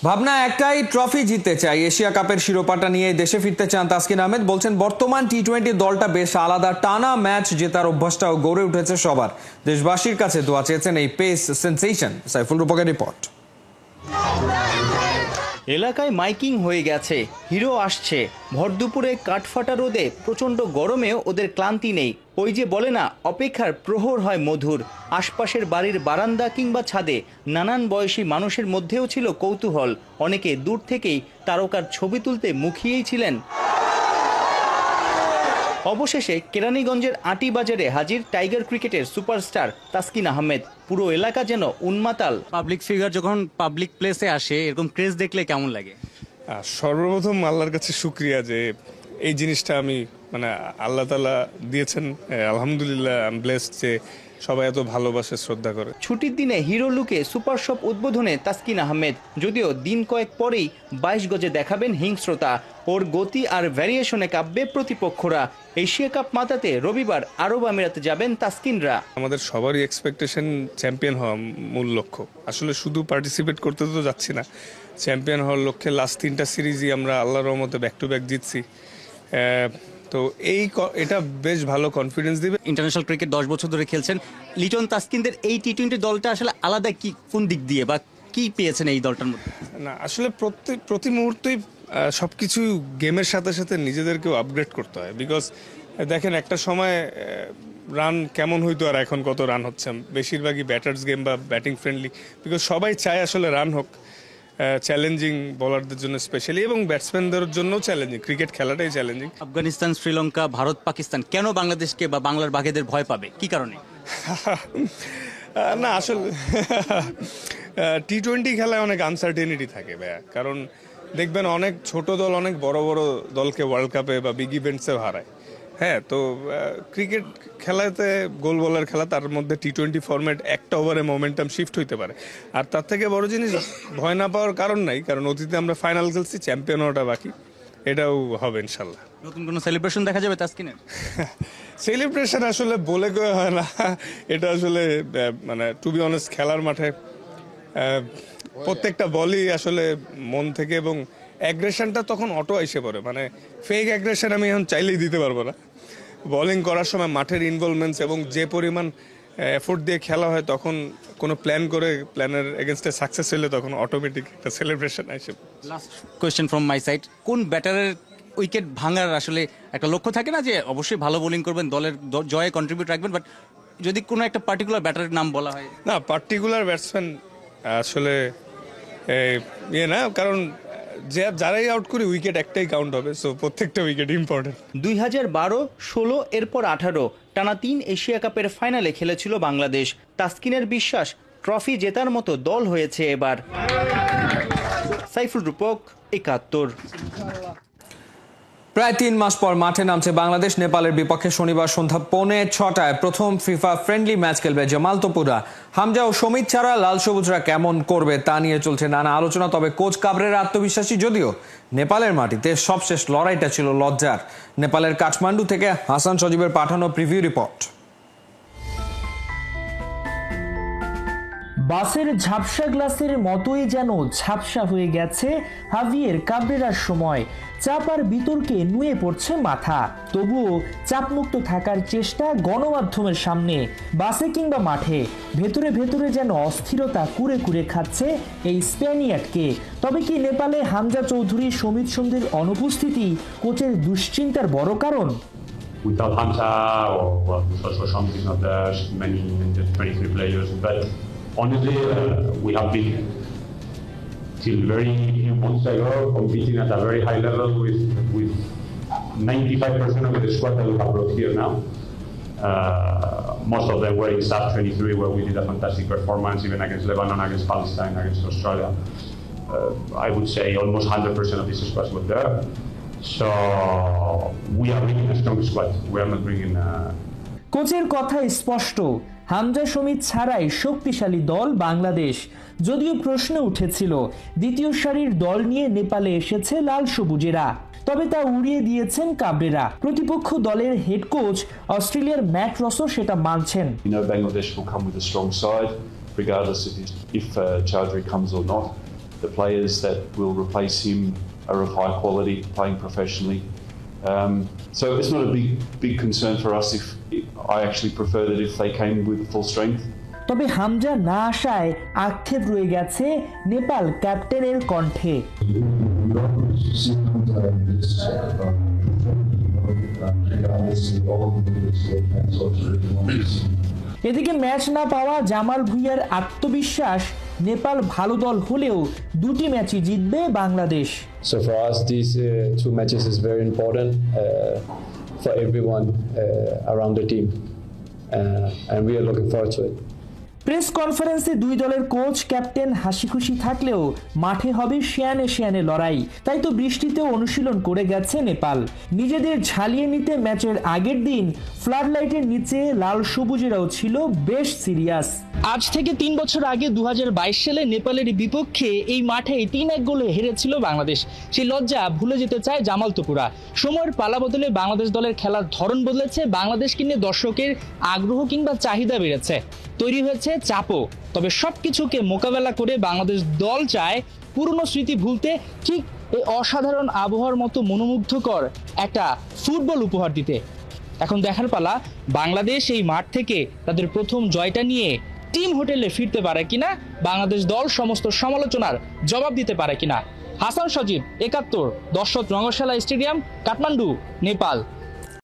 ভাবনা একটাই, ট্রফি জিততে চাই। এশিয়া কাপের শিরোপাটা নিয়ে দেশে ফিরতে চান তাসকিন আহমেদ। বলছেন বর্তমান টি-20 দলটা বেশ আলাদা, টানা ম্যাচ জেতার অভ্যাসটাও গড়ে উঠেছে সবার। দেশবাসীর কাছে দোয়া চেয়েছেন এই পেস সেন্সেশন। সাইফুল রূপকের রিপোর্ট। এলাকায় মাইকিং হয়ে গেছে, হিরো আসছে। ভর দুপুরে কাঠফাটা রোদে প্রচণ্ড গরমেও ওদের ক্লান্তি নেই। ওই যে বলে না, অপেক্ষার প্রহর হয় মধুর। আশপাশের বাড়ির বারান্দা কিংবা ছাদে নানান বয়সী মানুষের মধ্যেও ছিল কৌতূহল। অনেকে দূর থেকেই তারকার ছবি তুলতে মুখিয়েই ছিলেন। অবশেষে কেরানীগঞ্জের আটি বাজারে হাজির টাইগার ক্রিকেটের সুপারস্টার তাসকিন আহমেদ। পুরো এলাকা যেন উন্মাতাল। পাবলিক ফিগার যখন পাবলিক প্লেসে আসে, এরকম ক্রেজ দেখলে কেমন লাগে? সর্বপ্রথম আল্লাহর কাছে শুকরিয়া যে এই জিনিসটা আমি আল্লাহ তাআলা দিয়েছেন। আলহামদুলিল্লাহ, আই এম ব্লেসড যে সবাই এত ভালোবাসে, শ্রদ্ধা করে। ছুটির দিনে হিরো লুকে সুপার শপ উদ্বোধনে তাসকিন আহমেদ। যদিও দিন কয়েক পরেই 22 গজে দেখাবেন হিংস্রতা। ওর গতি আর ভ্যারিয়েশনে কাঁপবে প্রতিপক্ষরা। এশিয়া কাপ মাতাতে রবিবার আরব আমিরাতে যাবেন তাসকিনরা। আমাদের সবারই এক্সপেকটেশন চ্যাম্পিয়ন হওয়া মূল লক্ষ্য। আসলে শুধু পার্টিসিপেট করতে তো যাচ্ছি না, চ্যাম্পিয়ন হওয়ার লক্ষ্যে লাস্ট 3টা সিরিজই আমরা আল্লাহর রহমতে ব্যাক টু ব্যাক জিতছি। তো এটা বেশ ভালো কনফিডেন্স দিবে। ইন্টারন্যাশনাল ক্রিকেট 10 বছর ধরে খেলছেন। লিটন তাসকিনদের এই টি-20 দলটা আসলে আলাদা কোন দিক দিয়ে বা কি পেয়েছেন এই দলটার মধ্যে? না, আসলে প্রতি মুহূর্তেই সবকিছু গেমের সাথে সাথে নিজেদেরকেও আপগ্রেড করতে হয়। বিকজ দেখেন, একটা সময় রান কেমন হইতো আর এখন কত রান হচ্ছে। বেশিরভাগই ব্যাটার্স গেম বা ব্যাটিং ফ্রেন্ডলি, বিকজ সবাই চায় আসলে রান হোক। চ্যালেঞ্জিং বোলারদের জন্য স্পেশালি, এবং ব্যাটসম্যানদের জন্য চ্যালেঞ্জিং। ক্রিকেট খেলাটাই চ্যালেঞ্জিং। আফগানিস্তান, শ্রীলঙ্কা, ভারত, পাকিস্তান কেন বাংলাদেশকে বা বাংলার বাঘেদের ভয় পাবে? কি কারণে? না, আসলে টি-20 খেলায় অনেক আনসার্টেনিটি থাকে ভাইয়া। কারণ দেখবেন অনেক ছোট দল অনেক বড় বড় দলকে ওয়ার্ল্ড কাপে বা বিগ ইভেন্টসে হারায়। হ্যাঁ, তো ক্রিকেট খেলাতে গোল বলার খেলা, তার মধ্যে টি-20 ফরম্যাট একটা ওভারে মোমেন্টাম শিফট হইতে পারে। আর তার থেকে বড় জিনিস, ভয় না পাওয়ার কারণ নাই, কারণ অতীতে আমরা ফাইনাল খেলছি, চ্যাম্পিয়ন হওয়াটা বাকি। এটাও হবে ইনশাল্লাহ। নতুন কোনো সেলিব্রেশন দেখা যাবে তাসকিনের? সেলিব্রেশন আসলে বলে কয়ে হয় না। এটা আসলে টু বি অনেস্ট, খেলার মাঠে প্রত্যেকটা বলই আসলে মন থেকে, এবং অ্যাগ্রেশনটা তখন অটো এসে পড়ে। ফেক অ্যাগ্রেশন আমি এখন চাইলেই দিতে পারবো না। বোলিং করার সময় মাঠের ইনভলভমেন্টস এবং যে পরিমাণ এফোর্ট দিয়ে খেলা হয়, তখন কোনো প্ল্যান করে প্ল্যানের এগেনস্টে সাকসেস হলে তখন অটোমেটিক একটা সেলিব্রেশন আসে। Last question from my side, কোন ব্যাটারের উইকেট ভাঙার আসলে একটা লক্ষ্য থাকে না, যে অবশ্যই ভালো বোলিং করবেন, দলের জয়ে কন্ট্রিবিউট রাখবেন, বাট যদি কোনো একটা পার্টিকুলার ব্যাটারের নাম বলা হয়? না, পার্টিকুলার ব্যাটসম্যান আসলে না, কারণ যারাই আউট করে উইকেট একটাই কাউন্ট হবে, সো প্রত্যেকটা উইকেট ইম্পর্টেন্ট। 2012, 16 এরপর 18 টানা 3 এশিয়া কাপের ফাইনালে খেলেছিল বাংলাদেশ। তাসকিনের বিশ্বাস, ট্রফি জেতার মতো দল হয়েছে এবার। সাইফুল রূপক, 71। প্রায় 3 মাস পর মাঠে নামছে বাংলাদেশ। নেপালের বিপক্ষে শনিবার সন্ধ্যা 5:45 প্রথম ফিফা ফ্রেন্ডলি ম্যাচ খেলবে জামালতপুরা। হামজা ও সমিত ছাড়া লাল সবুজরা কেমন করবে তা নিয়ে চলছে নানা আলোচনা। তবে কোচ কাবরেরা আত্মবিশ্বাসী, যদিও নেপালের মাটিতে সবশেষ লড়াইটা ছিল লজ্জার। নেপালের কাঠমান্ডু থেকে হাসান সজীবের পাঠানো প্রিভিউ রিপোর্ট। বাসের ঝাপসা গ্লাসের মতোই যেন ঝাপসা হয়ে গেছে হাভিয়ের কাবরেরার সময়। চাপ আর বিতর্কে নুয়ে পড়ছে মাথা, তবুও চাপমুক্ত থাকার চেষ্টা গণমাধ্যমের সামনে। বাসে কিংবা মাঠে ভেতরে ভেতরে যেন অস্থিরতা কুরে কুরে খাচ্ছে এই স্প্যানিয়ার্ডকে। তবে কি নেপালে হামজা চৌধুরী, সমিত সন্ধির অনুপস্থিতি কোচের দুশ্চিন্তার বড় কারণ? Without Hamza, or also Shams is not there, many 23 players, but honestly, we have been till very few months ago competing at a very high level with 95% of the squad that we have brought here now. Most of them were in SAF 23, where we did a fantastic performance, even against Lebanon, against Palestine, against Australia. I would say almost 100% of this squad was there. So we are bringing a strong squad. We are not bringing. কোচের কথা স্পষ্ট, হামজা সমিত ছাড়াই শক্তিশালী দল বাংলাদেশ। যদিও প্রশ্ন উঠেছিল দ্বিতীয় সারির দল নিয়ে নেপালে এসেছে লাল সবুজেরা, তবে তা উড়িয়ে দিয়েছেন কাবরেরা। প্রতিপক্ষ দলের হেড কোচ অস্ট্রেলিয়ার ম্যাট রসও সেটা মানছেন। Bangladesh will come with a strong side. regardless if Chowdhury comes or not. The players that will replace him are of high quality, playing professionally. So it's not a big concern for us. If I actually prefer that if they came with full strength. তবে হামজা না আসায় আক্ষেপ রয়ে গেছে নেপাল ক্যাপ্টেনের কণ্ঠে। এদিকে match না পাওয়া জামাল ভুঁইয়ার আত্মবিশ্বাস, নেপাল ভালো দল হলেও দুটি ম্যাচই জিতবে Bangladesh. So for us, these two matches is very important for everyone around the team, and we are looking forward to it. Press কনফারেন্সে দুই দলের কোচ ক্যাপ্টেন হাসি খুশি থাকলেও মাঠে হবে শিয়ানে শিয়ানে লড়াই। তাই তো বৃষ্টিতেও অনুশীলন করে গেছে নেপাল। নিজেদের ঝালিয়ে নিতে ম্যাচের আগের দিন ফ্লাড লাইটের নিচে লাল সবুজেরাও ছিল বেশ সিরিয়াস। আজ থেকে 3 বছর আগে 2022 সালে নেপালের বিপক্ষে এই মাঠে 3-1 গোলে হেরেছিল বাংলাদেশ। সেই লজ্জা ভুলে যেতে চায় জামাল তোপুরা। সময়ের পালা বদলে বাংলাদেশ দলের খেলার ধরন বদলেছে, বাংলাদেশকে নিয়ে দর্শকের আগ্রহ কিংবা চাহিদা বেড়েছে, তৈরি হয়েছে চাপও। তবে সবকিছুকে মোকাবেলা করে বাংলাদেশ দল চায় পুরনো স্মৃতি ভুলতে, ঠিক এই অসাধারণ আবহাওয়ার মতো মনোমুগ্ধকর একটা ফুটবল উপহার দিতে। এখন দেখার পালা বাংলাদেশ এই মাঠ থেকে তাদের প্রথম জয়টা নিয়ে টিম হোটেলে ফিরতে পারে কিনা, বাংলাদেশ দল সমস্ত সমালোচনার জবাব দিতে পারে কিনা। হাসান সজীব, 71, দর্শক রঙ্গশালা স্টেডিয়াম, কাঠমান্ডু, নেপাল।